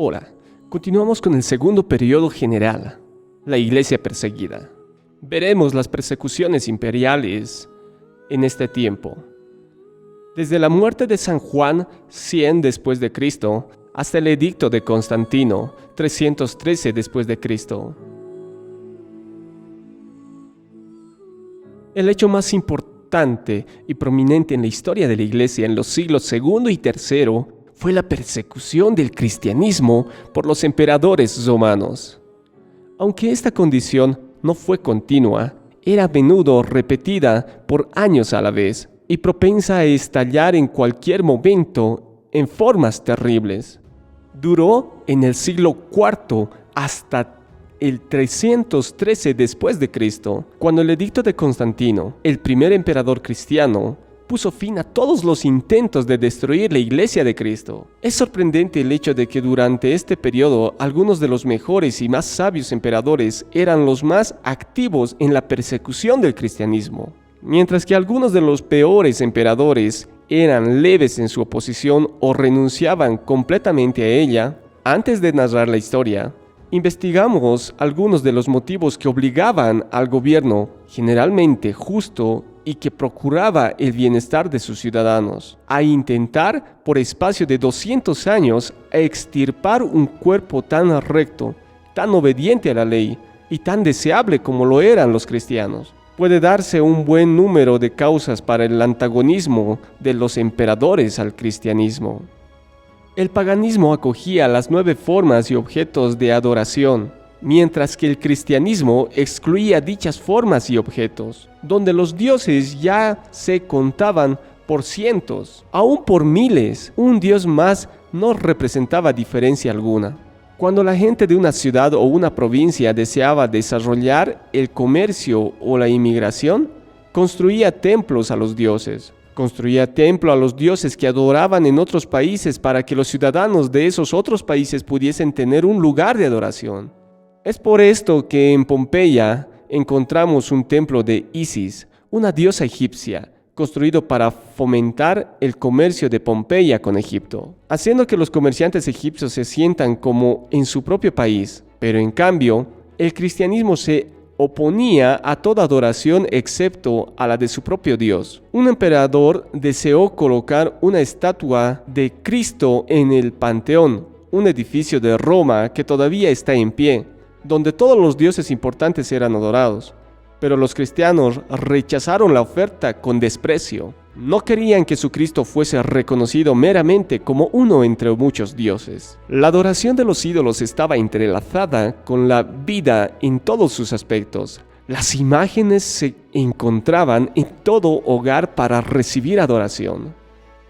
Hola, continuamos con el segundo periodo general, la Iglesia perseguida. Veremos las persecuciones imperiales en este tiempo. Desde la muerte de San Juan, 100 después de Cristo, hasta el edicto de Constantino, 313 después de Cristo. El hecho más importante y prominente en la historia de la Iglesia en los siglos segundo y tercero fue la persecución del cristianismo por los emperadores romanos. Aunque esta condición no fue continua, era a menudo repetida por años a la vez y propensa a estallar en cualquier momento en formas terribles. Duró en el siglo IV hasta el 313 después de Cristo, cuando el edicto de Constantino, el primer emperador cristiano, puso fin a todos los intentos de destruir la Iglesia de Cristo. Es sorprendente el hecho de que durante este periodo algunos de los mejores y más sabios emperadores eran los más activos en la persecución del cristianismo, mientras que algunos de los peores emperadores eran leves en su oposición o renunciaban completamente a ella. Antes de narrar la historia, investigamos algunos de los motivos que obligaban al gobierno, generalmente justo y que procuraba el bienestar de sus ciudadanos, a intentar por espacio de 200 años extirpar un cuerpo tan recto, tan obediente a la ley y tan deseable como lo eran los cristianos. Puede darse un buen número de causas para el antagonismo de los emperadores al cristianismo. El paganismo acogía las 9 formas y objetos de adoración, mientras que el cristianismo excluía dichas formas y objetos, donde los dioses ya se contaban por cientos, aún por miles. Un dios más no representaba diferencia alguna. Cuando la gente de una ciudad o una provincia deseaba desarrollar el comercio o la inmigración, construía templos a los dioses. Construía templos a los dioses que adoraban en otros países para que los ciudadanos de esos otros países pudiesen tener un lugar de adoración. Es por esto que en Pompeya encontramos un templo de Isis, una diosa egipcia, construido para fomentar el comercio de Pompeya con Egipto, haciendo que los comerciantes egipcios se sientan como en su propio país. Pero en cambio, el cristianismo se oponía a toda adoración excepto a la de su propio Dios. Un emperador deseó colocar una estatua de Cristo en el Panteón, un edificio de Roma que todavía está en pie, donde todos los dioses importantes eran adorados. Pero los cristianos rechazaron la oferta con desprecio. No querían que su Cristo fuese reconocido meramente como uno entre muchos dioses. La adoración de los ídolos estaba entrelazada con la vida en todos sus aspectos. Las imágenes se encontraban en todo hogar para recibir adoración.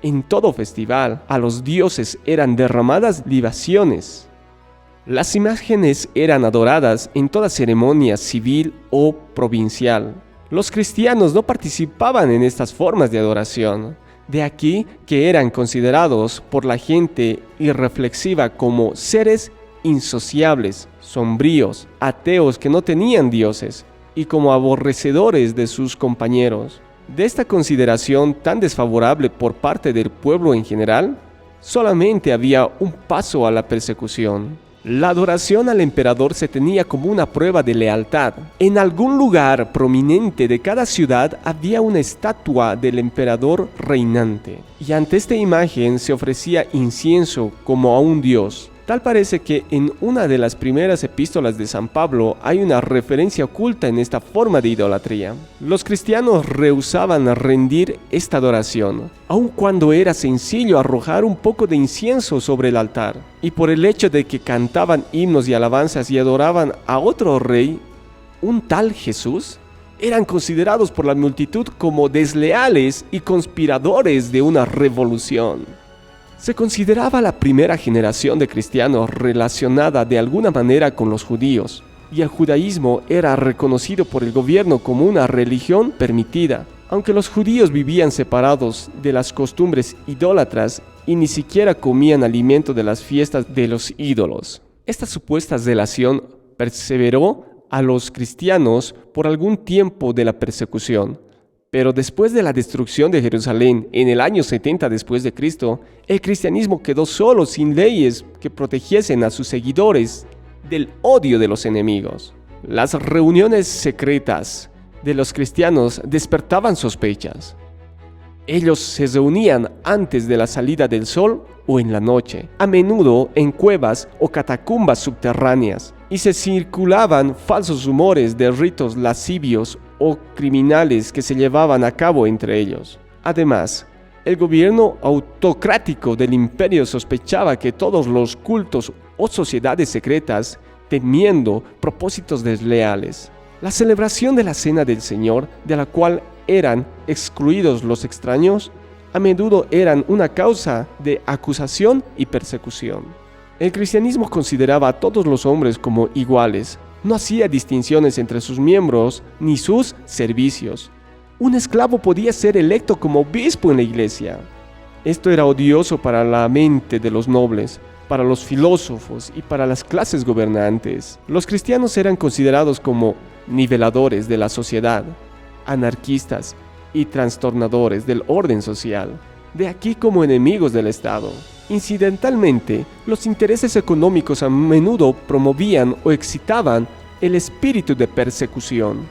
En todo festival, a los dioses eran derramadas libaciones. Las imágenes eran adoradas en toda ceremonia civil o provincial. Los cristianos no participaban en estas formas de adoración. De aquí que eran considerados por la gente irreflexiva como seres insociables, sombríos, ateos que no tenían dioses y como aborrecedores de sus compañeros. De esta consideración tan desfavorable por parte del pueblo en general, solamente había un paso a la persecución. La adoración al emperador se tenía como una prueba de lealtad. En algún lugar prominente de cada ciudad había una estatua del emperador reinante, y ante esta imagen se ofrecía incienso como a un dios. Tal parece que en una de las primeras epístolas de San Pablo hay una referencia oculta en esta forma de idolatría. Los cristianos rehusaban rendir esta adoración, aun cuando era sencillo arrojar un poco de incienso sobre el altar. Y por el hecho de que cantaban himnos y alabanzas y adoraban a otro rey, un tal Jesús, eran considerados por la multitud como desleales y conspiradores de una revolución. Se consideraba la primera generación de cristianos relacionada de alguna manera con los judíos, y el judaísmo era reconocido por el gobierno como una religión permitida, aunque los judíos vivían separados de las costumbres idólatras y ni siquiera comían alimento de las fiestas de los ídolos. Esta supuesta relación perseveró a los cristianos por algún tiempo de la persecución, Pero después de la destrucción de Jerusalén en el año 70 después de Cristo, el cristianismo quedó solo sin leyes que protegiesen a sus seguidores del odio de los enemigos. Las reuniones secretas de los cristianos despertaban sospechas. Ellos se reunían antes de la salida del sol o en la noche, a menudo en cuevas o catacumbas subterráneas, y se circulaban falsos rumores de ritos lascivios o criminales que se llevaban a cabo entre ellos. Además, el gobierno autocrático del imperio sospechaba que todos los cultos o sociedades secretas, temiendo propósitos desleales. La celebración de la Cena del Señor, de la cual eran excluidos los extraños, a menudo eran una causa de acusación y persecución. El cristianismo consideraba a todos los hombres como iguales, no hacía distinciones entre sus miembros ni sus servicios. Un esclavo podía ser electo como obispo en la iglesia. Esto era odioso para la mente de los nobles, para los filósofos y para las clases gobernantes. Los cristianos eran considerados como niveladores de la sociedad, anarquistas y trastornadores del orden social, de aquí como enemigos del Estado. Incidentalmente, los intereses económicos a menudo promovían o excitaban el espíritu de persecución.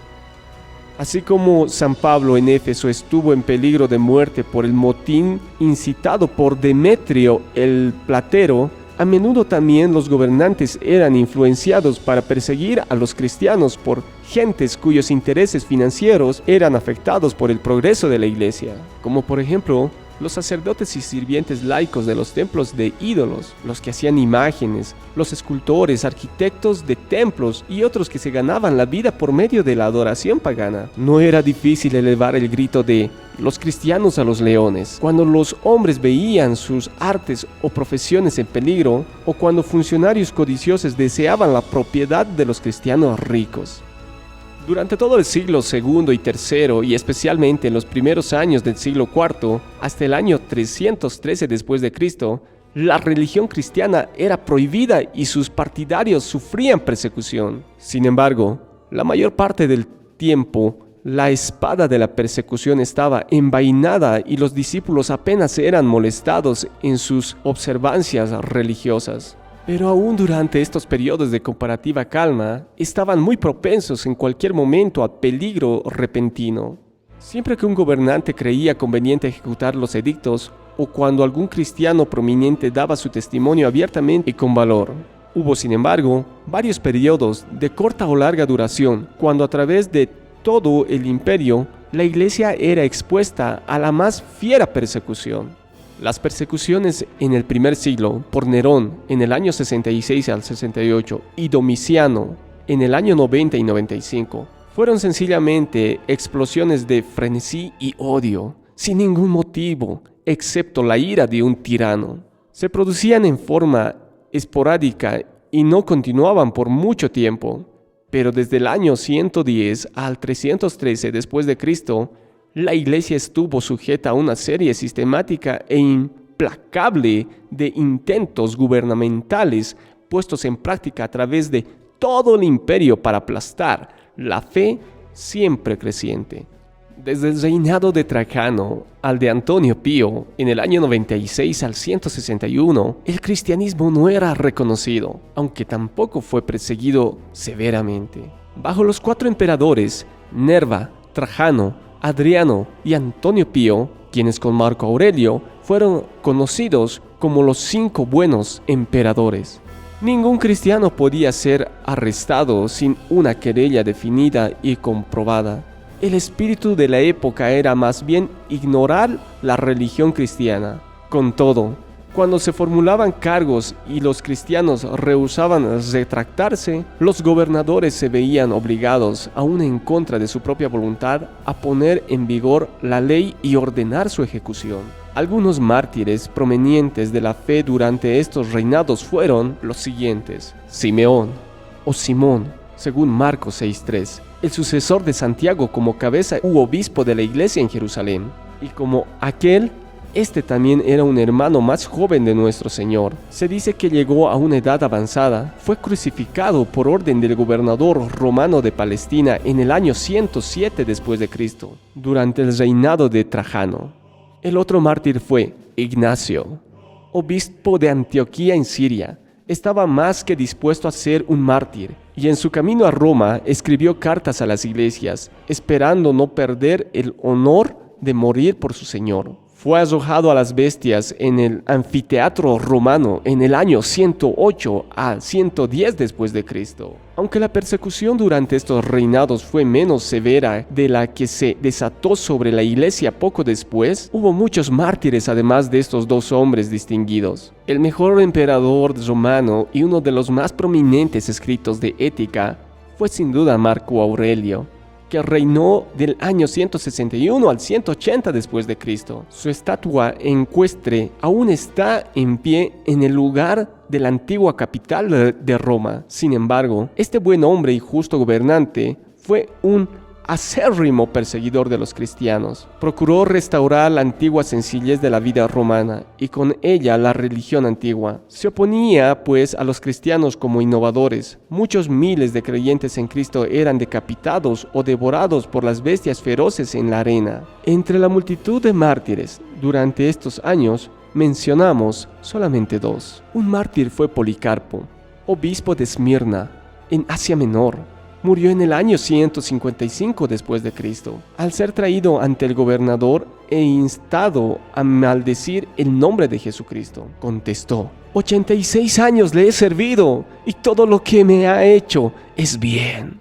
Así como San Pablo en Éfeso estuvo en peligro de muerte por el motín incitado por Demetrio el platero, a menudo también los gobernantes eran influenciados para perseguir a los cristianos por gentes cuyos intereses financieros eran afectados por el progreso de la iglesia, como por ejemplo los sacerdotes y sirvientes laicos de los templos de ídolos, los que hacían imágenes, los escultores, arquitectos de templos y otros que se ganaban la vida por medio de la adoración pagana. No era difícil elevar el grito de "los cristianos a los leones" cuando los hombres veían sus artes o profesiones en peligro, o cuando funcionarios codiciosos deseaban la propiedad de los cristianos ricos. Durante todo el siglo II y III, y especialmente en los primeros años del siglo IV, hasta el año 313 después de Cristo, la religión cristiana era prohibida y sus partidarios sufrían persecución. Sin embargo, la mayor parte del tiempo, la espada de la persecución estaba envainada y los discípulos apenas eran molestados en sus observancias religiosas. Pero aún durante estos periodos de comparativa calma, estaban muy propensos en cualquier momento a peligro repentino. Siempre que un gobernante creía conveniente ejecutar los edictos, o cuando algún cristiano prominente daba su testimonio abiertamente y con valor. Hubo, sin embargo, varios periodos de corta o larga duración, cuando a través de todo el imperio, la iglesia era expuesta a la más fiera persecución. Las persecuciones en el primer siglo por Nerón en el año 66 al 68 y Domiciano en el año 90 y 95 fueron sencillamente explosiones de frenesí y odio, sin ningún motivo, excepto la ira de un tirano. Se producían en forma esporádica y no continuaban por mucho tiempo, pero desde el año 110 al 313 después de Cristo, la iglesia estuvo sujeta a una serie sistemática e implacable de intentos gubernamentales puestos en práctica a través de todo el imperio para aplastar la fe siempre creciente. Desde el reinado de Trajano al de Antonio Pío, en el año 96 al 161, el cristianismo no era reconocido, aunque tampoco fue perseguido severamente. Bajo los 4 emperadores, Nerva, Trajano, Adriano y Antonio Pío, quienes con Marco Aurelio fueron conocidos como los 5 buenos emperadores. Ningún cristiano podía ser arrestado sin una querella definida y comprobada. El espíritu de la época era más bien ignorar la religión cristiana. Con todo, cuando se formulaban cargos y los cristianos rehusaban retractarse, los gobernadores se veían obligados, aún en contra de su propia voluntad, a poner en vigor la ley y ordenar su ejecución. Algunos mártires provenientes de la fe durante estos reinados fueron los siguientes: Simeón o Simón, según Marcos 6:3, el sucesor de Santiago como cabeza u obispo de la iglesia en Jerusalén, y como aquel Este también era un hermano más joven de nuestro Señor. Se dice que llegó a una edad avanzada. Fue crucificado por orden del gobernador romano de Palestina en el año 107 después de Cristo, durante el reinado de Trajano. El otro mártir fue Ignacio, obispo de Antioquía en Siria. Estaba más que dispuesto a ser un mártir, y en su camino a Roma escribió cartas a las iglesias, esperando no perder el honor de morir por su Señor. Fue arrojado a las bestias en el anfiteatro romano en el año 108 a 110 después de Cristo. Aunque la persecución durante estos reinados fue menos severa de la que se desató sobre la iglesia poco después, hubo muchos mártires además de estos dos hombres distinguidos. El mejor emperador romano y uno de los más prominentes escritos de ética fue sin duda Marco Aurelio, que reinó del año 161 al 180 después de Cristo. Su estatua ecuestre aún está en pie en el lugar de la antigua capital de Roma. Sin embargo, este buen hombre y justo gobernante fue un acérrimo perseguidor de los cristianos. Procuró restaurar la antigua sencillez de la vida romana y con ella la religión antigua. Se oponía, pues, a los cristianos como innovadores. Muchos miles de creyentes en Cristo eran decapitados o devorados por las bestias feroces en la arena. Entre la multitud de mártires durante estos años, mencionamos solamente dos. Un mártir fue Policarpo, obispo de Esmirna, en Asia Menor. Murió en el año 155 después de Cristo. Al ser traído ante el gobernador e instado a maldecir el nombre de Jesucristo, contestó: 86 años le he servido y todo lo que me ha hecho es bien.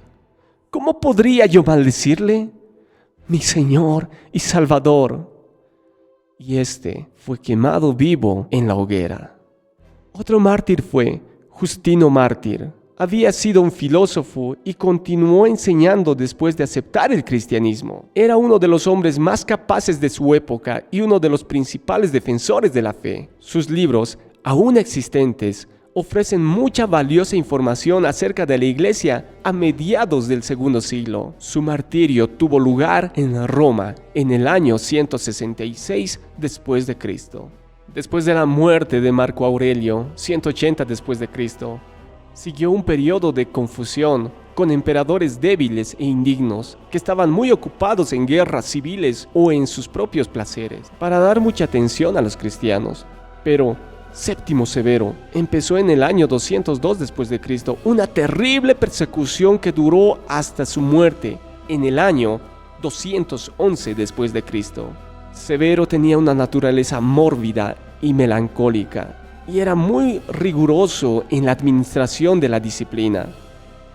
¿Cómo podría yo maldecirle? Mi Señor y Salvador. Y este fue quemado vivo en la hoguera. Otro mártir fue Justino Mártir. Había sido un filósofo y continuó enseñando después de aceptar el cristianismo. Era uno de los hombres más capaces de su época y uno de los principales defensores de la fe. Sus libros, aún existentes, ofrecen mucha valiosa información acerca de la iglesia a mediados del segundo siglo. Su martirio tuvo lugar en Roma en el año 166 después de Cristo. Después de la muerte de Marco Aurelio, 180 después de Cristo, siguió un periodo de confusión con emperadores débiles e indignos que estaban muy ocupados en guerras civiles o en sus propios placeres, para dar mucha atención a los cristianos. Pero Séptimo Severo empezó en el año 202 después de Cristo una terrible persecución que duró hasta su muerte en el año 211 después de Cristo. Severo tenía una naturaleza mórbida y melancólica, y era muy riguroso en la administración de la disciplina,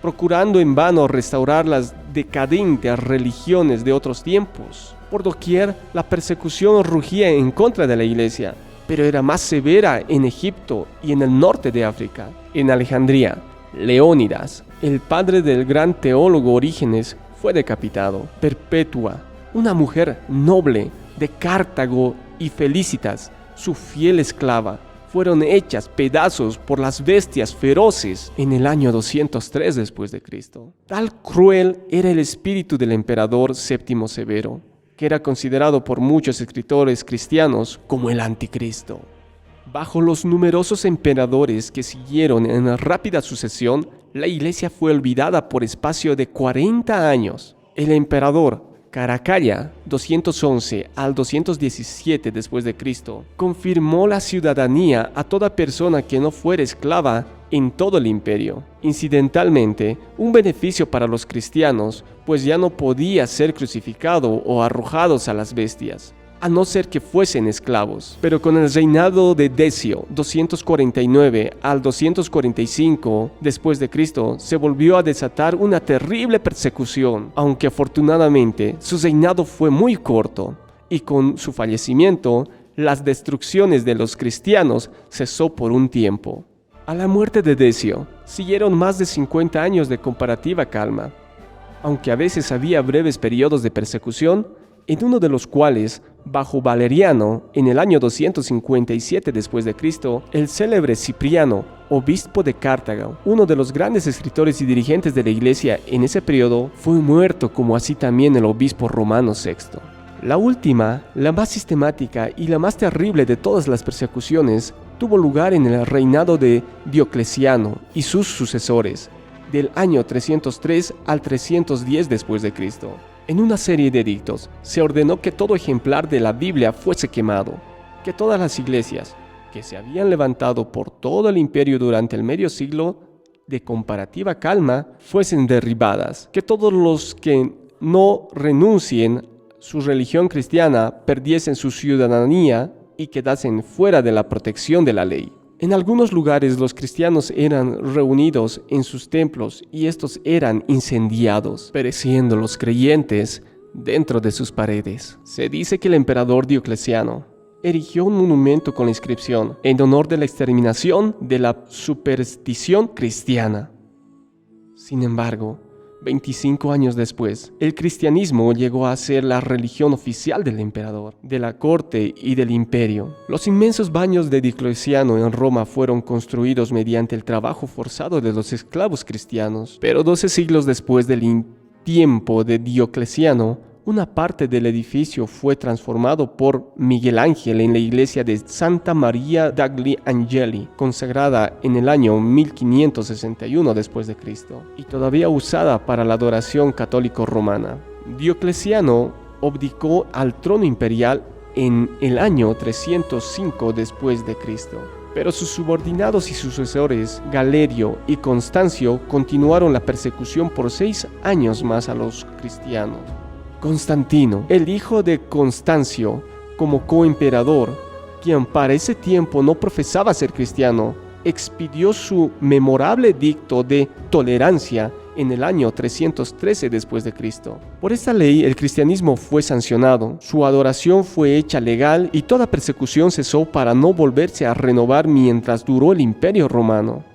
procurando en vano restaurar las decadentes religiones de otros tiempos. Por doquier, la persecución rugía en contra de la iglesia, pero era más severa en Egipto y en el norte de África. En Alejandría, Leónidas, el padre del gran teólogo Orígenes, fue decapitado. Perpetua, una mujer noble de Cartago, y Felicitas, su fiel esclava, fueron hechas pedazos por las bestias feroces en el año 203 después de Cristo. Tal cruel era el espíritu del emperador Séptimo Severo, que era considerado por muchos escritores cristianos como el anticristo. Bajo los numerosos emperadores que siguieron en rápida sucesión, la iglesia fue olvidada por espacio de 40 años. El emperador Caracalla, 211 al 217 después de Cristo, confirmó la ciudadanía a toda persona que no fuera esclava en todo el imperio. Incidentalmente, un beneficio para los cristianos, pues ya no podía ser crucificado o arrojados a las bestias, a no ser que fuesen esclavos. Pero con el reinado de Decio, 249 al 245 después de Cristo, se volvió a desatar una terrible persecución, aunque afortunadamente su reinado fue muy corto, y con su fallecimiento, las destrucciones de los cristianos cesó por un tiempo. A la muerte de Decio, siguieron más de 50 años de comparativa calma, aunque a veces había breves periodos de persecución, en uno de los cuales, bajo Valeriano, en el año 257 después de Cristo, el célebre Cipriano, obispo de Cartago, uno de los grandes escritores y dirigentes de la iglesia en ese periodo, fue muerto, como así también el obispo romano VI. La última, la más sistemática y la más terrible de todas las persecuciones, tuvo lugar en el reinado de Diocleciano y sus sucesores, del año 303 al 310 después de Cristo. En una serie de edictos, se ordenó que todo ejemplar de la Biblia fuese quemado, que todas las iglesias que se habían levantado por todo el imperio durante el medio siglo de comparativa calma fuesen derribadas, que todos los que no renuncien su religión cristiana perdiesen su ciudadanía y quedasen fuera de la protección de la ley. En algunos lugares los cristianos eran reunidos en sus templos y estos eran incendiados, pereciendo los creyentes dentro de sus paredes. Se dice que el emperador Diocleciano erigió un monumento con la inscripción en honor de la exterminación de la superstición cristiana. Sin embargo, 25 años después, el cristianismo llegó a ser la religión oficial del emperador, de la corte y del imperio. Los inmensos baños de Diocleciano en Roma fueron construidos mediante el trabajo forzado de los esclavos cristianos. Pero 12 siglos después del tiempo de Diocleciano, una parte del edificio fue transformado por Miguel Ángel en la iglesia de Santa Maria degli Angeli, consagrada en el año 1561 después de Cristo, y todavía usada para la adoración católico romana. Diocleciano abdicó al trono imperial en el año 305 después de Cristo. Pero sus subordinados y sucesores, Galerio y Constancio, continuaron la persecución por 6 años más a los cristianos. Constantino, el hijo de Constancio, como coemperador, quien para ese tiempo no profesaba ser cristiano, expidió su memorable edicto de tolerancia en el año 313 después de Cristo. Por esta ley el cristianismo fue sancionado, su adoración fue hecha legal y toda persecución cesó para no volverse a renovar mientras duró el Imperio Romano.